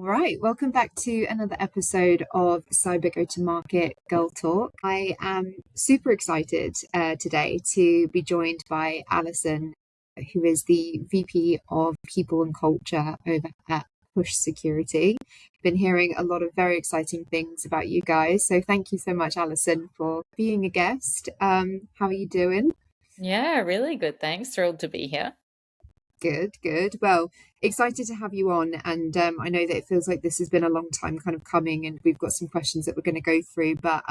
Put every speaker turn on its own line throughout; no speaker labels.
right, welcome back to another episode of Cyber Go to Market Girl Talk. I am super excited today to be joined by Alison, who is the VP of People and Culture over at Push Security. Been hearing a lot of very exciting things about you guys, so thank you so much, Alison, for being a guest. How are you doing?
Yeah, really good. Thanks. Thrilled to be here.
Good, good. Well, excited to have you on. And I know that it feels like this has been a long time kind of coming, and we've got some questions that we're going to go through. But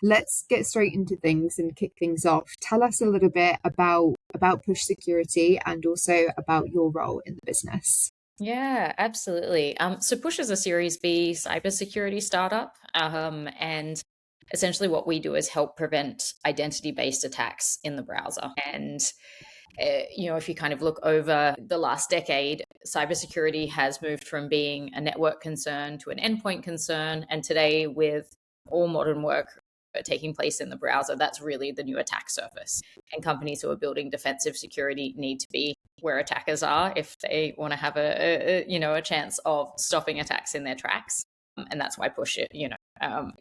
let's get straight into things and kick things off. Tell us a little bit about Push Security and also about your role in the business.
Yeah, absolutely. So Push is a Series B cybersecurity startup, and essentially what we do is help prevent identity-based attacks in the browser. And if you kind of look over the last decade, cybersecurity has moved from being a network concern to an endpoint concern, and today, with all modern work taking place in the browser, that's really the new attack surface. And companies who are building defensive security need to be where attackers are if they want to have a chance of stopping attacks in their tracks. And that's why Push It,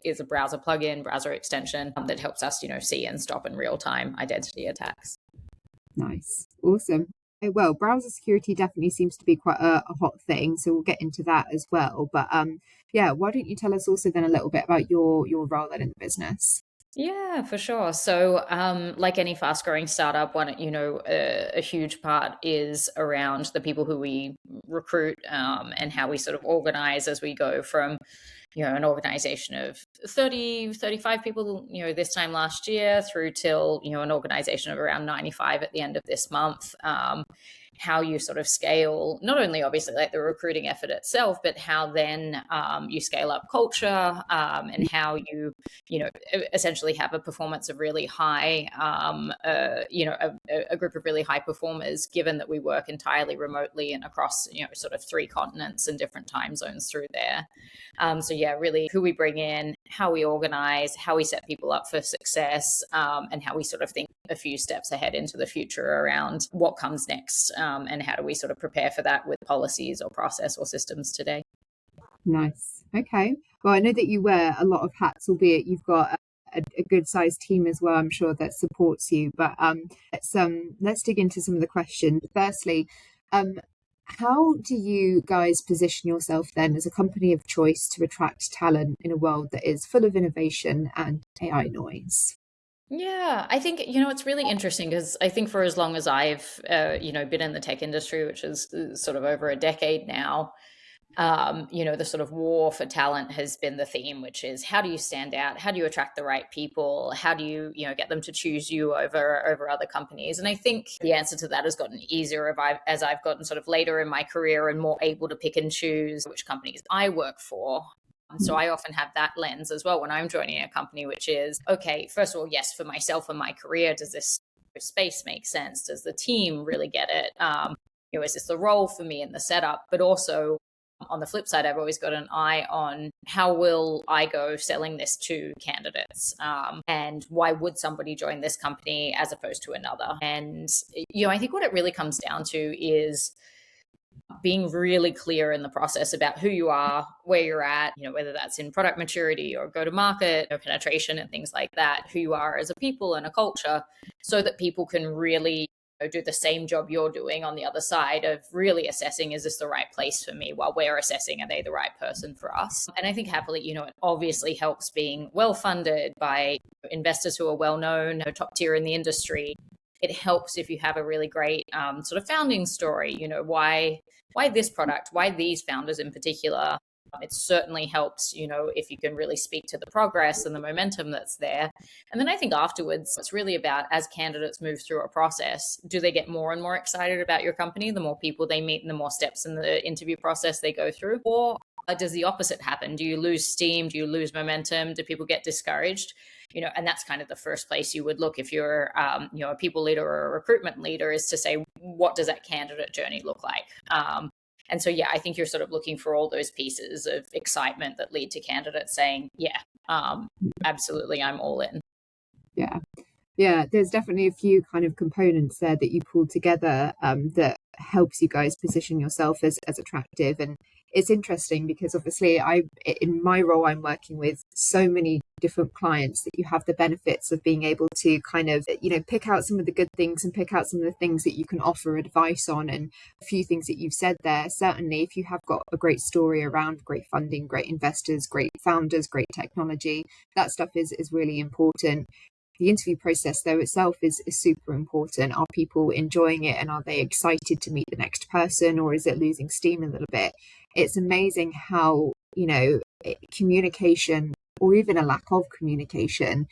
is a browser plugin, browser extension that helps us, see and stop in real time identity attacks.
Nice, awesome. Well, browser security definitely seems to be quite a hot thing, so we'll get into that as well. But yeah, why don't you tell us also then a little bit about your role then in the business?
Yeah, for sure. So, like any fast-growing startup, a huge part is around the people who we recruit, and how we sort of organize as we go from, an organization of 30, 35 people, this time last year through till, an organization of around 95 at the end of this month. How you sort of scale, not only obviously like the recruiting effort itself, but how then you scale up culture, and how you essentially have a performance of really high, a group of really high performers, given that we work entirely remotely and across, sort of three continents and different time zones through there. So yeah, really who we bring in, how we organize, how we set people up for success, and how we sort of think a few steps ahead into the future around what comes next, and how do we sort of prepare for that with policies or process or systems today.
Nice. Okay. Well, I know that you wear a lot of hats, albeit you've got a good sized team as well, I'm sure, that supports you. But let's dig into some of the questions. Firstly, um how do you guys position yourself then as a company of choice to attract talent in a world that is full of innovation and AI noise?
Yeah, I think, it's really interesting because I think for as long as I've, been in the tech industry, which is sort of over a decade now, the sort of war for talent has been the theme, which is how do you stand out? How do you attract the right people? How do you, get them to choose you over other companies? And I think the answer to that has gotten easier as I've gotten sort of later in my career and more able to pick and choose which companies I work for. So I often have that lens as well when I'm joining a company, which is, okay, first of all, yes, for myself and my career, does this space make sense? Does the team really get it? Is this the role for me in the setup? But also on the flip side, I've always got an eye on how will I go selling this to candidates, and why would somebody join this company as opposed to another? And, I think what it really comes down to is being really clear in the process about who you are, where you're at, whether that's in product maturity or go to market or penetration and things like that, who you are as a people and a culture, so that people can really do the same job you're doing on the other side of really assessing, is this the right place for me, while we're assessing, are they the right person for us? And I think happily, it obviously helps being well funded by investors who are well known, top tier in the industry. It helps if you have a really great sort of founding story, why this product, why these founders in particular. It certainly helps, if you can really speak to the progress and the momentum that's there. And then I think afterwards, it's really about, as candidates move through a process, do they get more and more excited about your company the more people they meet and the more steps in the interview process they go through? Or does the opposite happen? Do you lose steam? Do you lose momentum? Do people get discouraged? And that's kind of the first place you would look if you're, a people leader or a recruitment leader, is to say, what does that candidate journey look like? And so, yeah, I think you're sort of looking for all those pieces of excitement that lead to candidates saying, yeah, absolutely, I'm all in.
Yeah. Yeah, there's definitely a few kind of components there that you pull together that helps you guys position yourself as attractive. And it's interesting because obviously in my role, I'm working with so many different clients that you have the benefits of being able to kind of, pick out some of the good things and pick out some of the things that you can offer advice on. And a few things that you've said there, certainly if you have got a great story around great funding, great investors, great founders, great technology, that stuff is really important. The interview process though itself is super important. Are people enjoying it, and are they excited to meet the next person, or is it losing steam a little bit? It's amazing how communication, or even a lack of communication,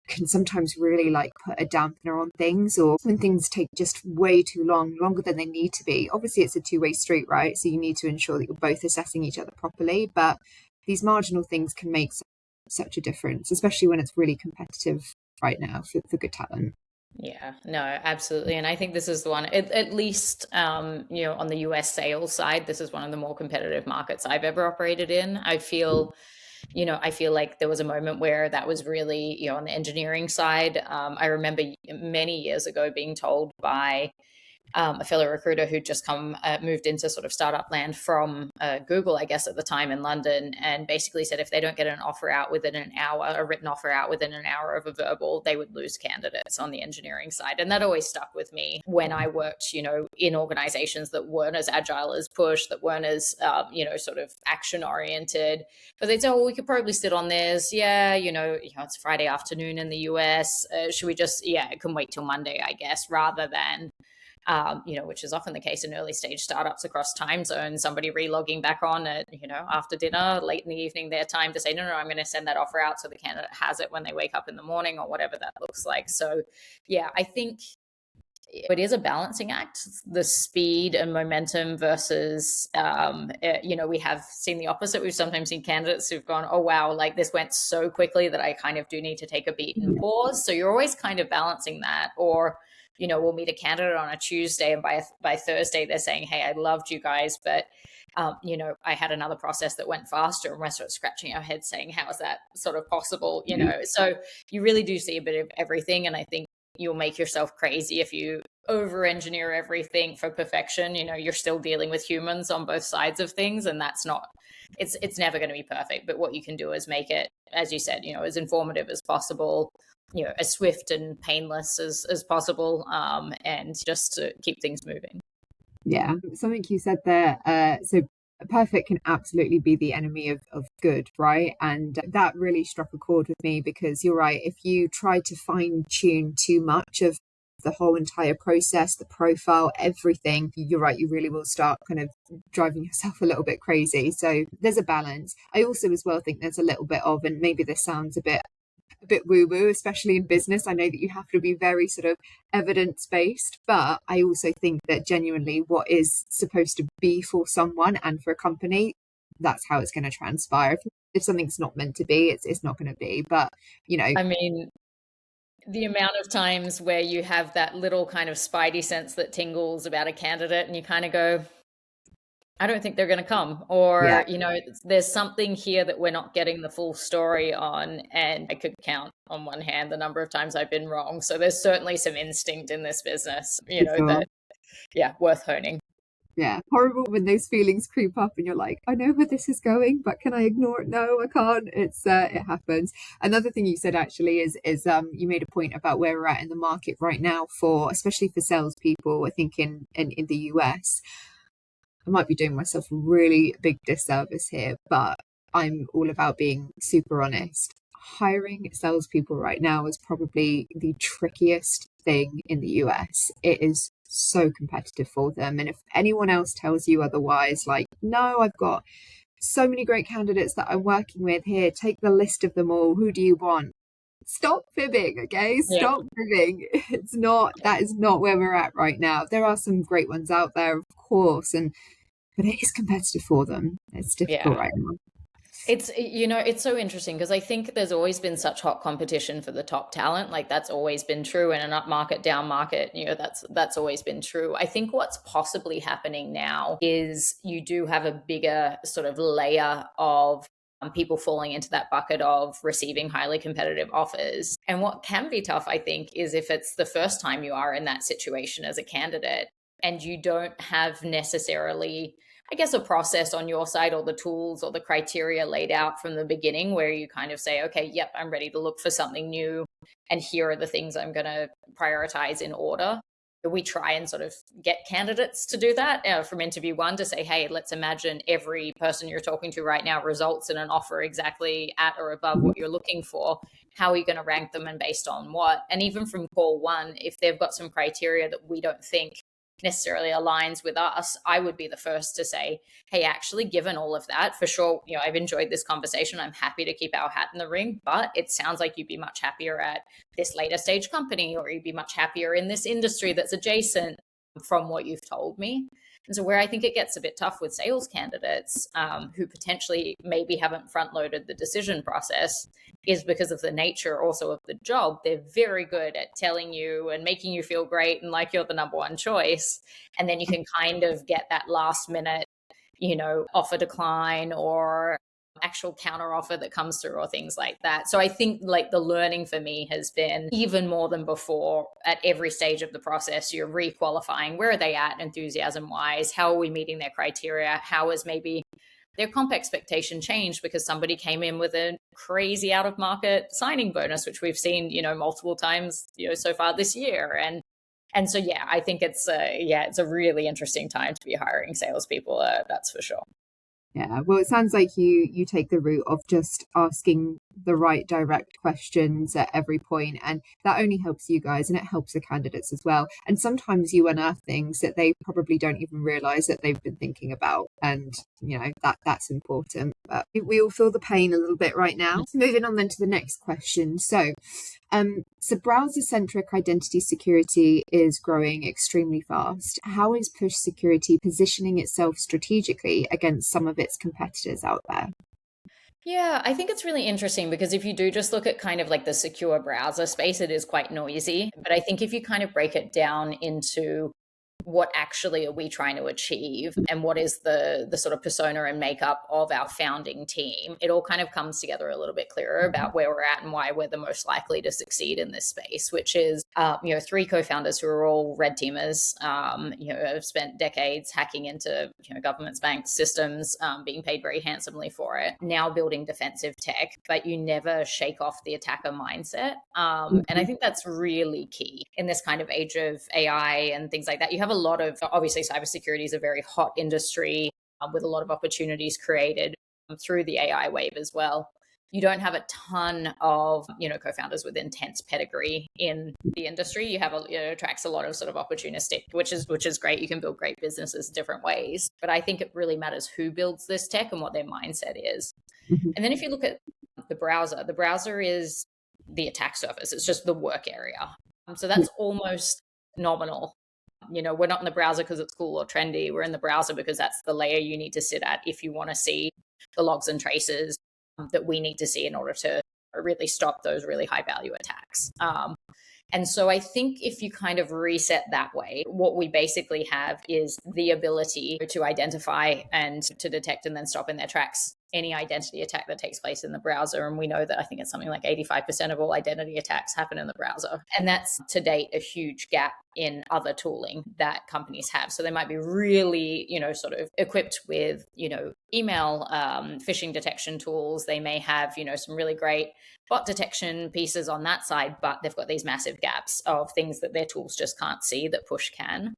can sometimes really like put a dampener on things, or when things take just way too long, longer than they need to be. Obviously it's a two-way street, right? So you need to ensure that you're both assessing each other properly, but these marginal things can make such a difference, especially when it's really competitive right now for good talent.
Yeah, no, absolutely. And I think this is the one, at least, on the US sales side, this is one of the more competitive markets I've ever operated in. I feel like there was a moment where that was really, on the engineering side. I remember many years ago being told by a fellow recruiter who'd just moved into sort of startup land from Google, I guess, at the time in London, and basically said if they don't get an offer out within an hour, a written offer out within an hour of a verbal, they would lose candidates on the engineering side. And that always stuck with me when I worked, in organizations that weren't as agile as Push, that weren't as, sort of action oriented. But they'd say, oh, we could probably sit on this. Yeah, it's Friday afternoon in the US. Should we just, it can wait till Monday, I guess, rather than which is often the case in early stage startups across time zones, somebody relogging back on at, after dinner, late in the evening, their time to say, no, I'm going to send that offer out so the candidate has it when they wake up in the morning, or whatever that looks like. So, yeah, I think it is a balancing act, the speed and momentum versus, we have seen the opposite. We've sometimes seen candidates who've gone, oh, wow, like this went so quickly that I kind of do need to take a beat and pause. So you're always kind of balancing that. Or, we'll meet a candidate on a Tuesday, and by Thursday they're saying, hey, I loved you guys, but I had another process that went faster, and we're sort of scratching our heads saying, how is that sort of possible? So you really do see a bit of everything. And I think you'll make yourself crazy if you over engineer everything for perfection. You're still dealing with humans on both sides of things, and it's never going to be perfect. But what you can do is make it, as you said, as informative as possible, as swift and painless as possible, and just to keep things moving.
Yeah, something you said there. So perfect can absolutely be the enemy of good, right? And that really struck a chord with me, because you're right. If you try to fine tune too much of the whole entire process, the profile, everything, you're right, you really will start kind of driving yourself a little bit crazy. So there's a balance. I also as well think there's a little bit of, and maybe this sounds a bit woo woo, especially in business. I know that you have to be very sort of evidence based, but I also think that genuinely what is supposed to be for someone and for a company, that's how it's going to transpire. If something's not meant to be, it's not going to be. But,
I mean, the amount of times where you have that little kind of spidey sense that tingles about a candidate, and you kind of go, I don't think they're going to come,
yeah,
or, there's something here that we're not getting the full story on. And I could count on one hand the number of times I've been wrong. So there's certainly some instinct in this business,
for sure.
that, yeah, worth honing.
Yeah, horrible when those feelings creep up and you're like, I know where this is going, but can I ignore it? No, I can't. It happens. Another thing you said actually is you made a point about where we're at in the market right now, for especially for salespeople. I think in the US, I might be doing myself a really big disservice here, but I'm all about being super honest. Hiring salespeople right now is probably the trickiest thing in the US. It is so competitive for them. And if anyone else tells you otherwise, like, no, I've got so many great candidates that I'm working with here, take the list of them all. Who do you want? Stop fibbing, okay?
Yeah.
Stop fibbing. That is not where we're at right now. There are some great ones out there, of course, but it is competitive for them. It's difficult
Yeah.
right now.
It's so interesting because I think there's always been such hot competition for the top talent. Like that's always been true in an up market, down market, that's always been true. I think what's possibly happening now is you do have a bigger sort of layer of people falling into that bucket of receiving highly competitive offers. And what can be tough, I think, is if it's the first time you are in that situation as a candidate and you don't have necessarily, I guess, a process on your side or the tools or the criteria laid out from the beginning where you kind of say, okay, yep, I'm ready to look for something new. And here are the things I'm going to prioritize in order. We try and sort of get candidates to do that from interview one to say, hey, let's imagine every person you're talking to right now results in an offer exactly at or above what you're looking for. How are you going to rank them and based on what? And even from call one, if they've got some criteria that we don't think necessarily aligns with us, I would be the first to say, hey, actually, given all of that, for sure, I've enjoyed this conversation. I'm happy to keep our hat in the ring, but it sounds like you'd be much happier at this later stage company, or you'd be much happier in this industry that's adjacent from what you've told me. And so where I think it gets a bit tough with sales candidates who potentially maybe haven't front loaded the decision process is because of the nature also of the job. They're very good at telling you and making you feel great and like you're the number one choice. And then you can kind of get that last minute, offer decline or actual counter offer that comes through or things like that. So I think like the learning for me has been even more than before at every stage of the process. You're requalifying, where are they at enthusiasm wise? How are we meeting their criteria? How is maybe their comp expectation changed because somebody came in with a crazy out of market signing bonus, which we've seen, multiple times, so far this year. And so, yeah, I think it's a really interesting time to be hiring salespeople. That's for sure.
Yeah, well, it sounds like you take the route of just asking the right direct questions at every point, and that only helps you guys and it helps the candidates as well. And sometimes you unearth things that they probably don't even realize that they've been thinking about, and that's important. But we all feel the pain a little bit right now. Moving on then to the next question. So browser-centric identity security is growing extremely fast. How is Push Security positioning itself strategically against some of its competitors out there?
Yeah, I think it's really interesting because if you do just look at kind of like the secure browser space, it is quite noisy. But I think if you kind of break it down into what actually are we trying to achieve and what is the sort of persona and makeup of our founding team, it all kind of comes together a little bit clearer about where we're at and why we're the most likely to succeed in this space, which is three co-founders who are all red teamers, have spent decades hacking into governments, banks, systems, being paid very handsomely for it, now building defensive tech, but you never shake off the attacker mindset. And I think that's really key in this kind of age of AI and things like that. You have a lot of, obviously, cybersecurity is a very hot industry with a lot of opportunities created through the AI wave as well. You don't have a ton of, co-founders with intense pedigree in the industry. You have attracts a lot of sort of opportunistic, which is great. You can build great businesses different ways, but I think it really matters who builds this tech and what their mindset is. And then if you look at the browser is the attack surface. It's just the work area. So that's almost nominal. We're not in the browser because it's cool or trendy. We're in the browser because that's the layer you need to sit at if you want to see the logs and traces that we need to see in order to really stop those really high value attacks. And so I think if you kind of reset that way, what we basically have is the ability to identify and to detect and then stop in their tracks any identity attack that takes place in the browser. And we know that I think it's something like 85% of all identity attacks happen in the browser. And that's to date a huge gap in other tooling that companies have. So they might be really, sort of equipped with, email phishing detection tools. They may have, some really great bot detection pieces on that side, but they've got these massive gaps of things that their tools just can't see that Push can.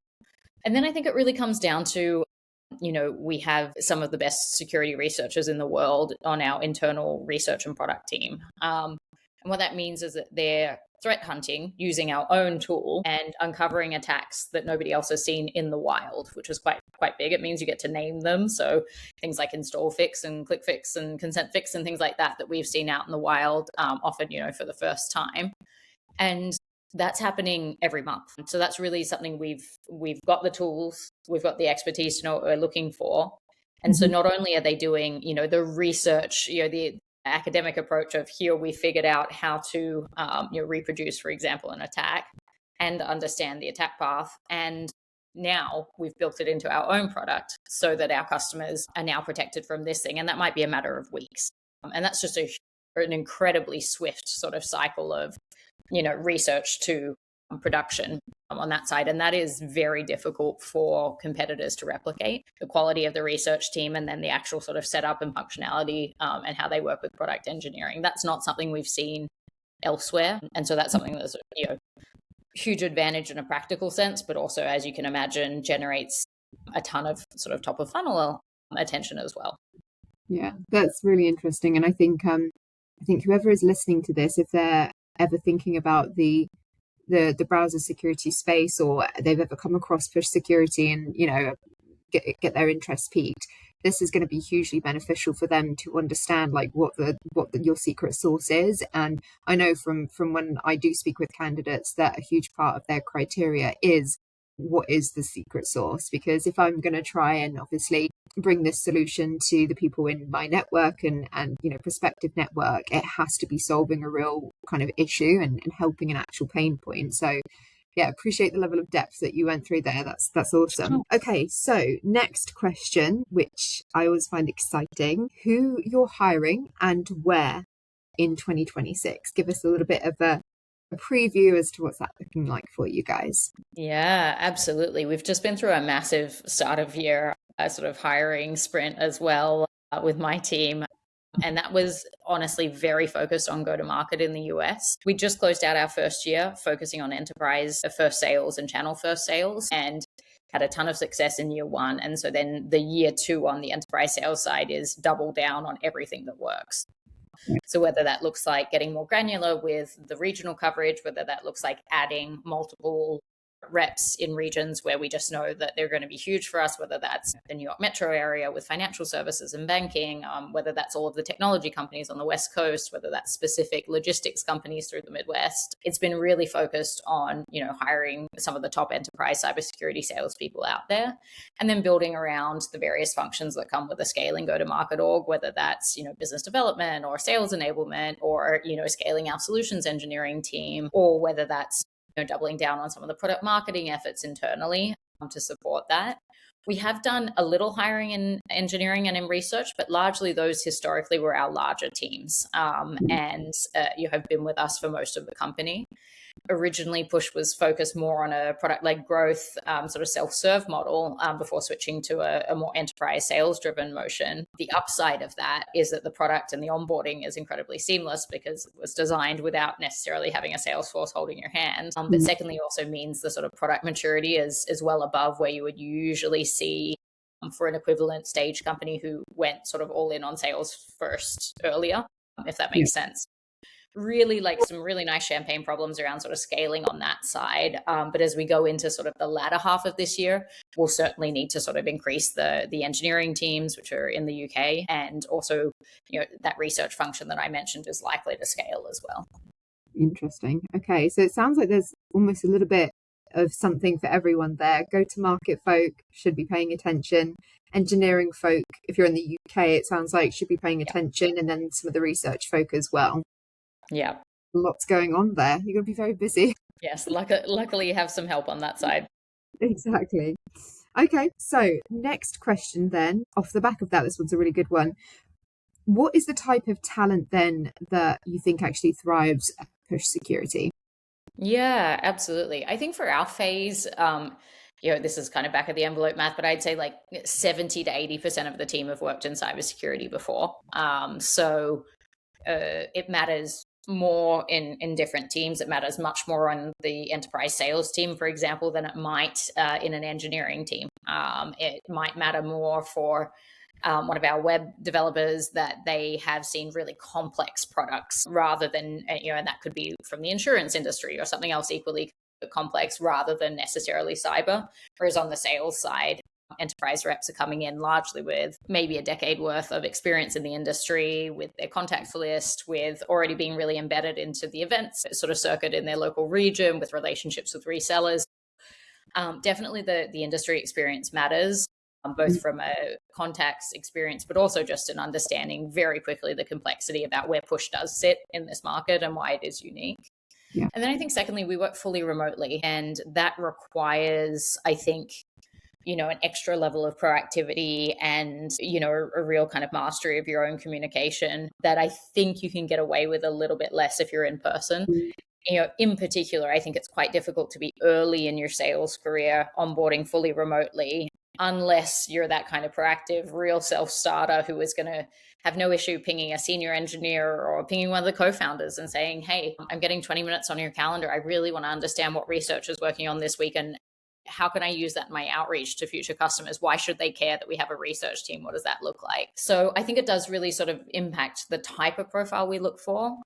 And then I think it really comes down to, we have some of the best security researchers in the world on our internal research and product team. And what that means is that they're threat hunting using our own tool and uncovering attacks that nobody else has seen in the wild, which is quite big. It means you get to name them. So things like install fix and click fix and consent fix and things like that we've seen out in the wild, often, for the first time. And that's happening every month. So that's really something we've got the tools, we've got the expertise to know what we're looking for. And so not only are they doing, the research, the academic approach of here we figured out how to reproduce, for example, an attack and understand the attack path. And now we've built it into our own product so that our customers are now protected from this thing. And that might be a matter of weeks. And that's just an incredibly swift sort of cycle of, research to production on that side. And that is very difficult for competitors to replicate, the quality of the research team and then the actual sort of setup and functionality, and how they work with product engineering. That's not something we've seen elsewhere. And so that's something that's, huge advantage in a practical sense, but also, as you can imagine, generates a ton of sort of top of funnel attention as well.
Yeah, that's really interesting. And I think whoever is listening to this, if they're ever thinking about the browser security space, or they've ever come across push security and get their interest piqued, this is going to be hugely beneficial for them to understand like what your secret sauce is. And I know from when I do speak with candidates that a huge part of their criteria is what is the secret sauce, because if I'm going to try and obviously bring this solution to the people in my network and prospective network, it has to be solving a real kind of issue and helping an actual pain point. So yeah, appreciate the level of depth that you went through there. That's awesome. Okay, so next question, which I always find exciting: who you're hiring and where in 2026? Give us a little bit of a preview as to what's that looking like for you guys.
Yeah, absolutely. We've just been through a massive start of year sort of hiring sprint as well with my team. And that was honestly very focused on go-to-market in the US. We just closed out our first year focusing on enterprise first sales and channel first sales, and had a ton of success in year one. And so then the year two on the enterprise sales side is double down on everything that works. So whether that looks like getting more granular with the regional coverage, whether that looks like adding multiple reps in regions where we just know that they're going to be huge for us, whether that's the New York metro area with financial services and banking, whether that's all of the technology companies on the West Coast, whether that's specific logistics companies through the Midwest. It's been really focused on, hiring some of the top enterprise cybersecurity salespeople out there, and then building around the various functions that come with a scaling go-to-market org, whether that's, business development or sales enablement, or, scaling our solutions engineering team, or whether that's doubling down on some of the product marketing efforts internally to support that. We have done a little hiring in engineering and in research, but largely those historically were our larger teams, and you have been with us for most of the company. Originally, Push was focused more on a product-led growth sort of self-serve model before switching to a more enterprise sales-driven motion. The upside of that is that the product and the onboarding is incredibly seamless because it was designed without necessarily having a sales force holding your hand. But secondly, also means the sort of product maturity is well above where you would usually see for an equivalent stage company who went sort of all in on sales first earlier, if that makes sense. Really like some really nice champagne problems around sort of scaling on that side. But as we go into sort of the latter half of this year, we'll certainly need to sort of increase the engineering teams, which are in the UK, and also, that research function that I mentioned is likely to scale as well.
Interesting. Okay, so it sounds like there's almost a little bit of something for everyone there. Go-to-market folk should be paying attention. Engineering folk, if you're in the UK, it sounds like should be paying attention, and then some of the research folk as well. Yeah. Lots going on there. You're going to be very busy.
Yes, luckily you have some help on that side.
Exactly. Okay, so next question then, off the back of that, this one's a really good one. What is the type of talent then that you think actually thrives at Push Security?
Yeah, absolutely. I think for our phase, this is kind of back of the envelope math, but I'd say like 70 to 80% of the team have worked in cybersecurity before. So it matters more in different teams. It matters much more on the enterprise sales team, for example, than it might in an engineering team. It might matter more for one of our web developers that they have seen really complex products rather than, and that could be from the insurance industry or something else equally complex rather than necessarily cyber. Whereas on the sales side, enterprise reps are coming in largely with maybe a decade worth of experience in the industry, with their contact list, with already being really embedded into the events sort of circuit in their local region, with relationships with resellers. Definitely the industry experience matters, both from a contacts experience, but also just an understanding very quickly the complexity about where Push does sit in this market and why it is unique. Yeah. And then I think secondly, we work fully remotely, and that requires, I think, an extra level of proactivity and, a real kind of mastery of your own communication that I think you can get away with a little bit less if you're in person. In particular, I think it's quite difficult to be early in your sales career onboarding fully remotely, unless you're that kind of proactive, real self-starter who is going to have no issue pinging a senior engineer or pinging one of the co-founders and saying, hey, I'm getting 20 minutes on your calendar. I really want to understand what research is working on this week, and how can I use that in my outreach to future customers? Why should they care that we have a research team? What does that look like? So I think it does really sort of impact the type of profile we look for.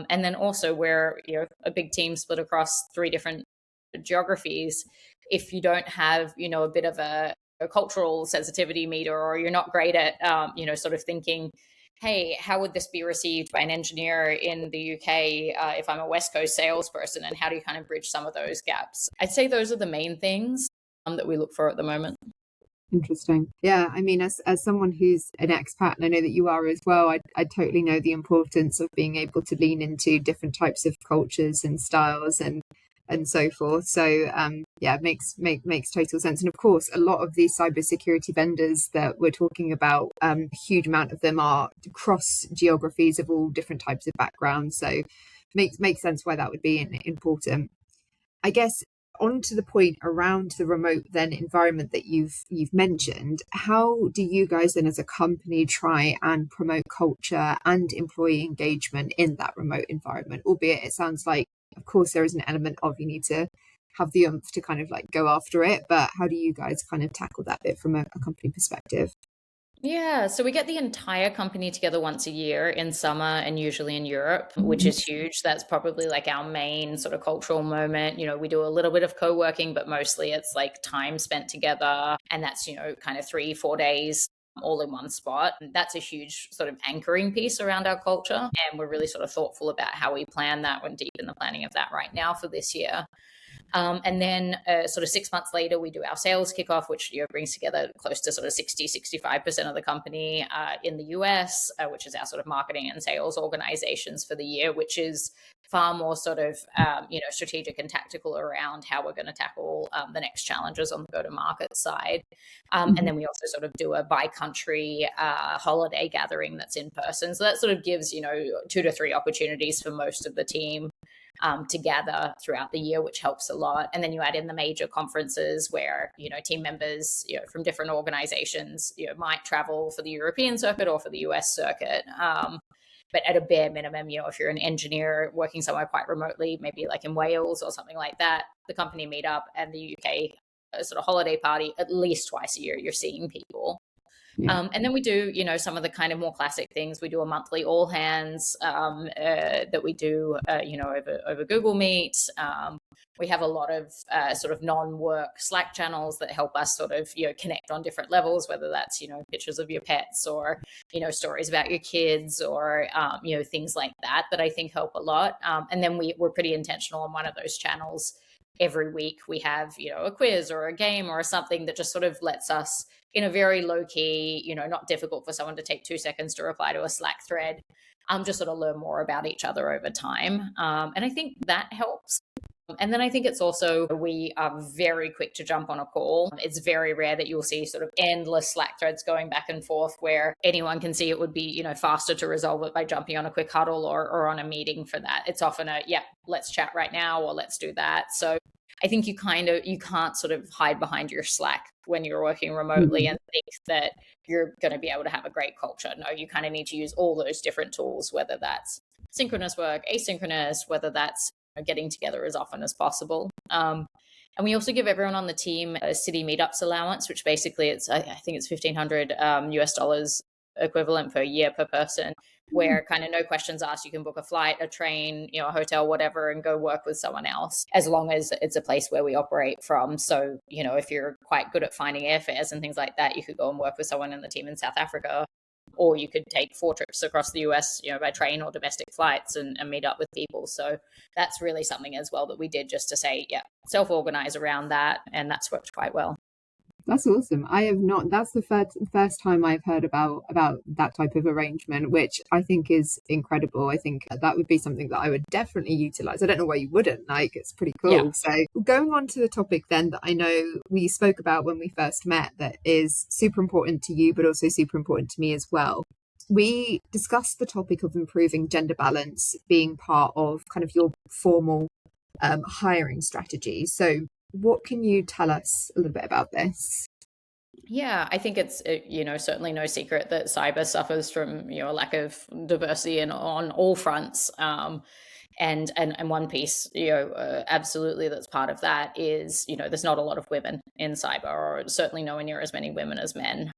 And then also we're a big team split across 3 different geographies. If you don't have, a bit of a cultural sensitivity meter, or you're not great at, sort of thinking, hey, how would this be received by an engineer in the UK if I'm a West Coast salesperson? And how do you kind of bridge some of those gaps? I'd say those are the main things that we look for at the moment.
Interesting. Yeah, I mean, as someone who's an expat, and I know that you are as well, I totally know the importance of being able to lean into different types of cultures and styles and so forth. So yeah, it makes total sense. And of course, a lot of these cybersecurity vendors that we're talking about, a huge amount of them are cross geographies of all different types of backgrounds. So makes sense why that would be important. I guess on to the point around the remote then environment that you've mentioned, how do you guys then as a company try and promote culture and employee engagement in that remote environment? Albeit it sounds like, of course, there is an element of you need to have the oomph to kind of like go after it, but how do you guys kind of tackle that bit from a company perspective?
Yeah, so we get the entire company together once a year in summer and usually in Europe, which is huge. That's probably like our main sort of cultural moment. We do a little bit of co-working, but mostly it's like time spent together. And that's, kind of 3-4 days all in one spot. And that's a huge sort of anchoring piece around our culture. And we're really sort of thoughtful about how we plan that. We're deep in the planning of that right now for this year. And then sort of 6 months later, we do our sales kickoff, which brings together close to sort of 60-65% of the company in the US, which is our sort of marketing and sales organizations for the year, which is far more sort of, strategic and tactical around how we're going to tackle the next challenges on the go-to-market side. And then we also sort of do a by-country holiday gathering that's in person. So that sort of gives, 2 to 3 opportunities for most of the team to gather throughout the year, which helps a lot. And then you add in the major conferences where, team members, from different organizations, might travel for the European circuit or for the US circuit. But at a bare minimum, if you're an engineer working somewhere quite remotely, maybe like in Wales or something like that, the company meetup and the UK sort of holiday party, at least twice a year, you're seeing people.
Yeah.
And then we do, some of the kind of more classic things. We do a monthly all hands that we do, over Google Meet. We have a lot of sort of non-work Slack channels that help us sort of, connect on different levels, whether that's, pictures of your pets or, stories about your kids or, things like that I think help a lot. And then we're pretty intentional on one of those channels. Every week we have, a quiz or a game or something that just sort of lets us, in a very low key, not difficult for someone to take 2 seconds to reply to a Slack thread, just sort of learn more about each other over time. And I think that helps. And then I think it's also, we are very quick to jump on a call. It's very rare that you'll see sort of endless Slack threads going back and forth where anyone can see it would be, faster to resolve it by jumping on a quick huddle or on a meeting for that. It's often let's chat right now or let's do that. So I think you can't sort of hide behind your Slack when you're working remotely and think that you're going to be able to have a great culture. No, you kind of need to use all those different tools, whether that's synchronous work, asynchronous, whether that's getting together as often as possible. And we also give everyone on the team a city meetups allowance, which basically I think it's $1,500 US dollars equivalent per year per person, where kind of no questions asked, you can book a flight, a train, a hotel, whatever, and go work with someone else, as long as it's a place where we operate from. So, if you're quite good at finding airfares and things like that, you could go and work with someone in the team in South Africa, or you could take 4 trips across the US, by train or domestic flights and meet up with people. So that's really something as well that we did just to say, self-organize around that. And that's worked quite well.
That's awesome. I have not. That's the first time I've heard about that type of arrangement, which I think is incredible. I think that would be something that I would definitely utilize. I don't know why you wouldn't. Like, it's pretty
Yeah.
cool. So, going on to the topic then that I know we spoke about when we first met, that is super important to you, but also super important to me as well. We discussed the topic of improving gender balance being part of kind of your formal hiring strategy. So, what can you tell us a little bit about this?
Yeah, I think it's certainly no secret that cyber suffers from a lack of diversity and on all fronts. And one piece, absolutely, that's part of that is there's not a lot of women in cyber, or certainly nowhere near as many women as men.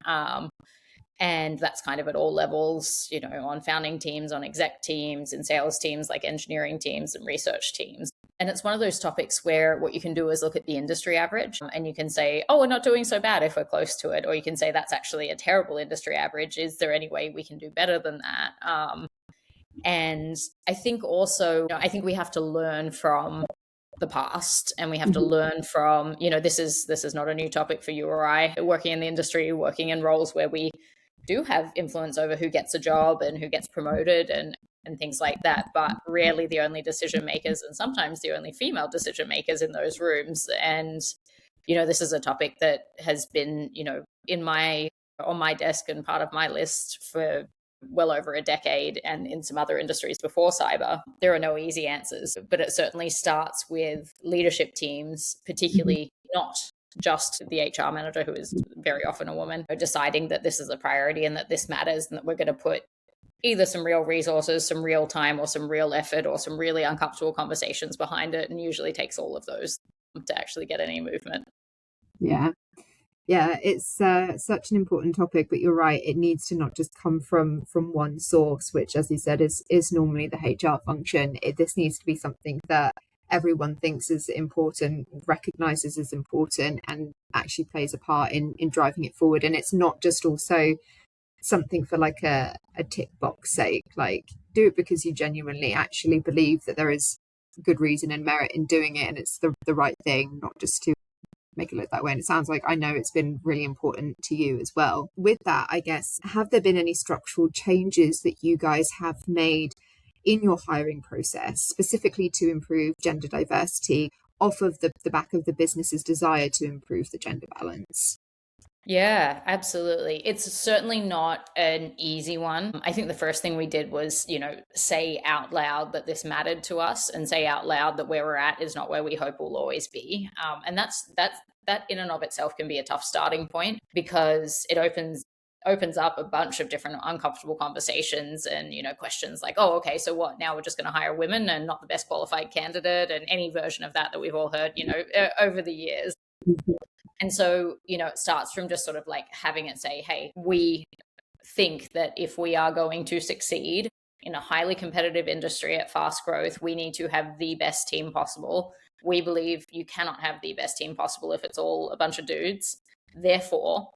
And that's kind of at all levels, on founding teams, on exec teams, in sales teams, like engineering teams and research teams. And it's one of those topics where what you can do is look at the industry average and you can say, oh, we're not doing so bad if we're close to it. Or you can say that's actually a terrible industry average. Is there any way we can do better than that? And I think also, I think we have to learn from the past, and we have to learn from, this is not a new topic for you or I, working in the industry, working in roles where we do have influence over who gets a job and who gets promoted and things like that, but rarely the only decision makers, and sometimes the only female decision makers in those rooms. And this is a topic that has been on my desk and part of my list for well over a decade, and in some other industries before cyber. There are no easy answers, but it certainly starts with leadership teams, particularly not just the HR manager, who is very often a woman, deciding that this is a priority and that this matters, and that we're going to put either some real resources, some real time, or some real effort, or some really uncomfortable conversations behind it. And usually takes all of those to actually get any movement.
Yeah. Yeah, it's such an important topic, but you're right. It needs to not just come from one source, which, as you said, is normally the HR function. This needs to be something that everyone thinks is important, recognizes as important, and actually plays a part in driving it forward. And it's not just also something for like a tick box sake. Like, do it because you genuinely actually believe that there is good reason and merit in doing it, and it's the right thing, not just to make it look that way. And it sounds like, I know it's been really important to you as well. With that, I guess, have there been any structural changes that you guys have made in your hiring process, specifically to improve gender diversity off of the back of the business's desire to improve the gender balance?
Yeah, absolutely. It's certainly not an easy one. I think the first thing we did was, say out loud that this mattered to us, and say out loud that where we're at is not where we hope we'll always be. And that in and of itself can be a tough starting point, because it opens up a bunch of different uncomfortable conversations and questions like, oh, okay, so what, now we're just going to hire women and not the best qualified candidate, and any version of that we've all heard over the years. And so, it starts from just sort of like having it say, hey, we think that if we are going to succeed in a highly competitive industry at fast growth, we need to have the best team possible. We believe you cannot have the best team possible if it's all a bunch of dudes. Therefore,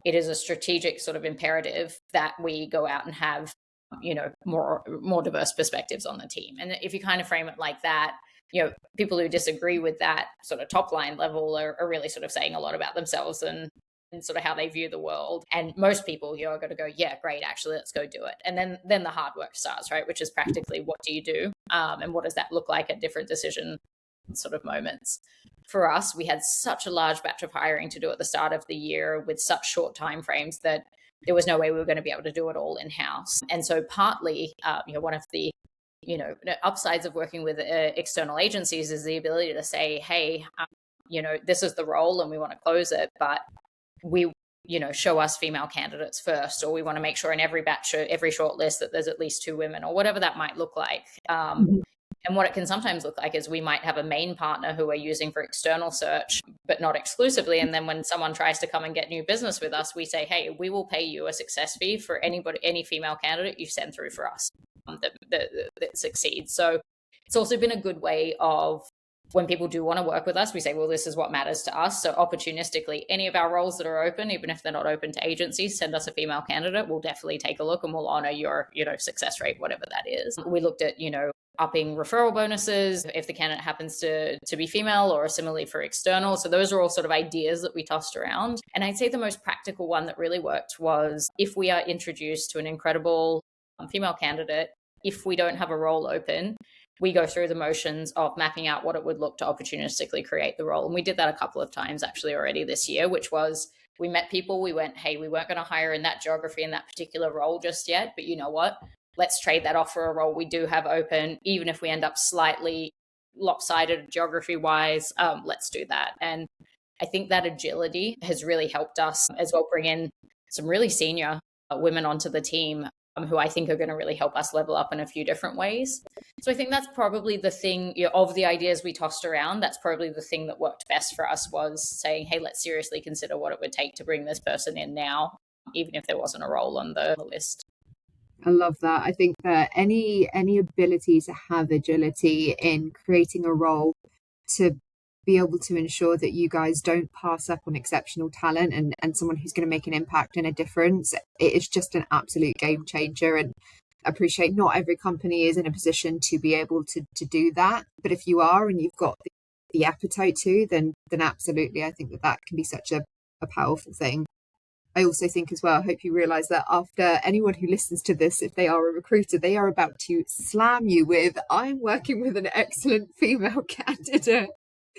it is a strategic sort of imperative that we go out and have, more diverse perspectives on the team. And if you kind of frame it like that, people who disagree with that sort of top line level are really sort of saying a lot about themselves and sort of how they view the world. And most people, are going to go, yeah, great, actually, let's go do it. And then the hard work starts, right? Which is practically, what do you do? And what does that look like at different decision sort of moments? For us, we had such a large batch of hiring to do at the start of the year with such short time frames that there was no way we were going to be able to do it all in-house. And so partly, one of the upsides of working with external agencies is the ability to say, hey, this is the role and we want to close it, but we, show us female candidates first, or we want to make sure in every batch, every short list, that there's at least 2 women, or whatever that might look like. And what it can sometimes look like is we might have a main partner who we're using for external search, but not exclusively. And then when someone tries to come and get new business with us, we say, hey, we will pay you a success fee for any female candidate you send through for us that succeeds. So it's also been a good way of, when people do want to work with us, we say, well, this is what matters to us. So opportunistically, any of our roles that are open, even if they're not open to agencies, send us a female candidate. We'll definitely take a look and we'll honor your, success rate, whatever that is. We looked at, upping referral bonuses if the candidate happens to be female, or similarly for external. So those are all sort of ideas that we tossed around. And I'd say the most practical one that really worked was, if we are introduced to an incredible female candidate, if we don't have a role open, we go through the motions of mapping out what it would look to opportunistically create the role. And we did that a couple of times actually already this year, which was, we met people, we went, hey, we weren't going to hire in that geography in that particular role just yet, but you know what? Let's trade that off for a role we do have open, even if we end up slightly lopsided geography wise. Let's do that. And I think that agility has really helped us as well bring in some really senior women onto the team, who I think are going to really help us level up in a few different ways. So I think that's probably the thing, of the ideas we tossed around, that's probably the thing that worked best for us, was saying, hey, let's seriously consider what it would take to bring this person in now, even if there wasn't a role on the list.
I love that. I think that any ability to have agility in creating a role, to be able to ensure that you guys don't pass up on exceptional talent and someone who's going to make an impact and a difference, it is just an absolute game changer. And I appreciate not every company is in a position to be able to do that. But if you are, and you've got the appetite to, then absolutely, I think that can be such a powerful thing. I also think as well, I hope you realize that after anyone who listens to this, if they are a recruiter, they are about to slam you with, I'm working with an excellent female candidate.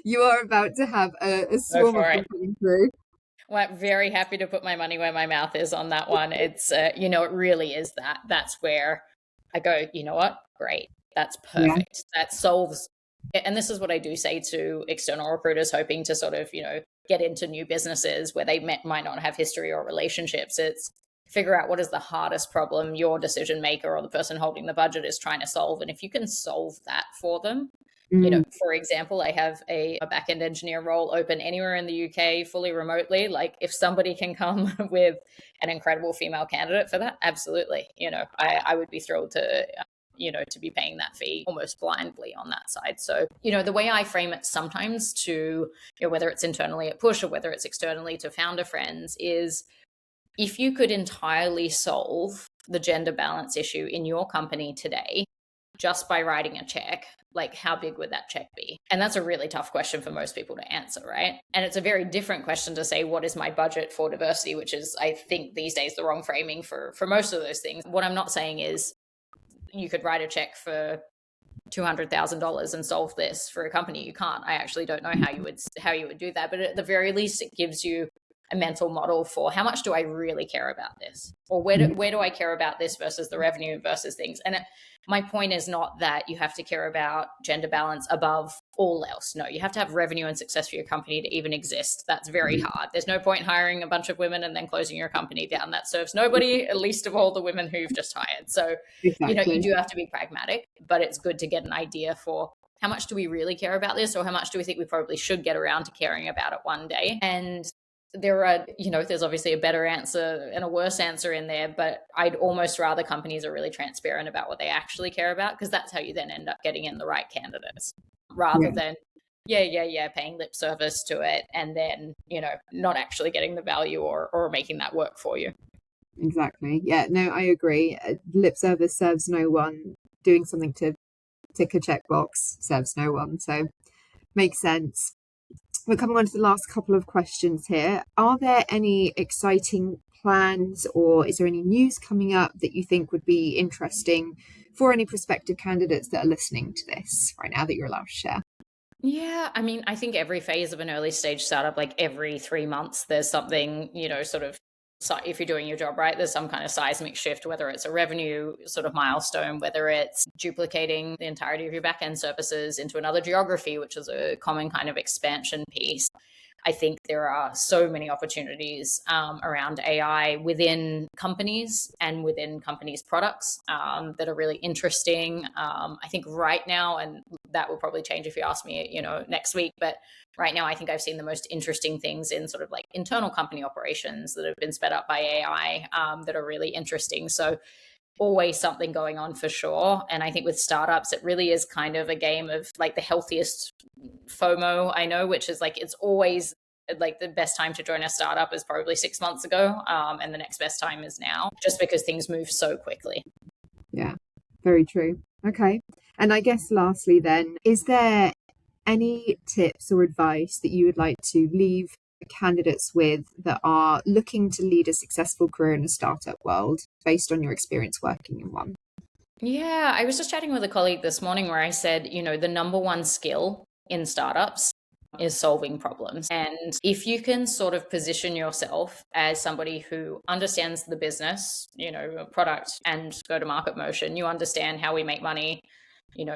You are about to have a swarm of them coming through.
Well, I'm very happy to put my money where my mouth is on that one. It's, it really is that. That's where I go, you know what? Great. That's perfect. Yeah. That solves. And this is what I do say to external recruiters hoping to sort of, get into new businesses where they might not have history or relationships. It's figure out what is the hardest problem your decision maker or the person holding the budget is trying to solve. And if you can solve that for them, for example, I have a back-end engineer role open anywhere in the UK, fully remotely. Like, if somebody can come with an incredible female candidate for that, absolutely. I would be thrilled to be paying that fee almost blindly on that side. So, the way I frame it sometimes to, whether it's internally at Push or whether it's externally to founder friends, is if you could entirely solve the gender balance issue in your company today just by writing a check, like, how big would that check be? And that's a really tough question for most people to answer, right? And it's a very different question to say, what is my budget for diversity, which is, I think these days, the wrong framing for most of those things. What I'm not saying is you could write a check for $200,000 and solve this for a company. You can't. I actually don't know how you would do that, but at the very least, it gives you a mental model for how much do I really care about this, or where do I care about this versus the revenue versus things. And my point is not that you have to care about gender balance above all else. No, you have to have revenue and success for your company to even exist. That's very hard. There's no point hiring a bunch of women and then closing your company down. That serves nobody, at least of all the women who you've just hired. So,
exactly.
You do have to be pragmatic, but it's good to get an idea for how much do we really care about this, or how much do we think we probably should get around to caring about it one day. And there are, there's obviously a better answer and a worse answer in there, but I'd almost rather companies are really transparent about what they actually care about, because that's how you then end up getting in the right candidates, rather than paying lip service to it and then, not actually getting the value or making that work for you.
Exactly. Yeah, no, I agree. Lip service serves no one. Doing something to tick a checkbox serves no one. So makes sense. We're coming on to the last couple of questions here. Are there any exciting plans, or is there any news coming up that you think would be interesting for any prospective candidates that are listening to this right now that you're allowed to share?
Yeah, I mean, I think every phase of an early stage startup, like every 3 months, there's something, sort of, so if you're doing your job right, there's some kind of seismic shift, whether it's a revenue sort of milestone, whether it's duplicating the entirety of your backend services into another geography, which is a common kind of expansion piece. I think there are so many opportunities around AI within companies and within companies' products that are really interesting. I think right now, and that will probably change if you ask me, next week, but right now I think I've seen the most interesting things in sort of like internal company operations that have been sped up by AI that are really interesting. So always something going on for sure. And I think with startups, it really is kind of a game of like the healthiest FOMO I know, which is like, it's always like the best time to join a startup is probably 6 months ago. And the next best time is now, just because things move so quickly.
Yeah, very true. Okay. And I guess lastly then, is there any tips or advice that you would like to leave candidates with that are looking to lead a successful career in a startup world based on your experience working in one?
Yeah, I was just chatting with a colleague this morning where I said, the number one skill in startups is solving problems. And if you can sort of position yourself as somebody who understands the business, product and go to market motion, you understand how we make money,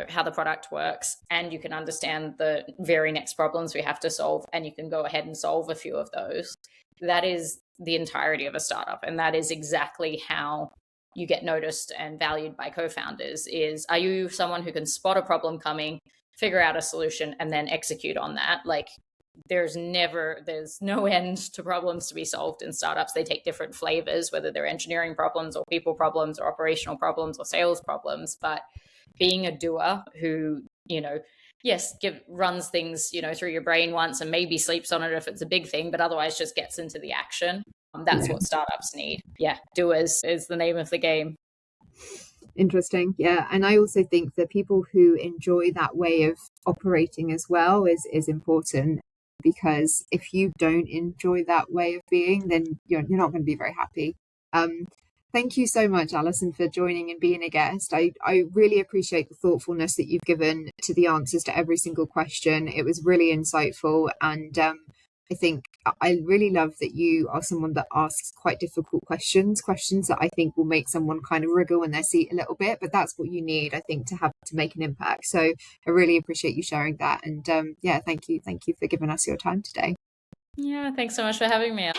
how the product works, and you can understand the very next problems we have to solve, and you can go ahead and solve a few of those. That is the entirety of a startup. And that is exactly how you get noticed and valued by co-founders. Is, are you someone who can spot a problem coming, figure out a solution, and then execute on that? Like, there's no end to problems to be solved in startups. They take different flavors, whether they're engineering problems or people problems or operational problems or sales problems. But being a doer who, yes, runs things, through your brain once and maybe sleeps on it if it's a big thing, but otherwise just gets into the action. That's what startups need. Yeah, doers is the name of the game.
Interesting. Yeah. And I also think that people who enjoy that way of operating as well is important, because if you don't enjoy that way of being, then you're not going to be very happy. Thank you so much, Alison, for joining and being a guest. I really appreciate the thoughtfulness that you've given to the answers to every single question. It was really insightful. And I think I really love that you are someone that asks quite difficult questions that I think will make someone kind of wriggle in their seat a little bit. But that's what you need, I think, to make an impact. So I really appreciate you sharing that. And yeah, thank you for giving us your time today.
Yeah, thanks so much for having me.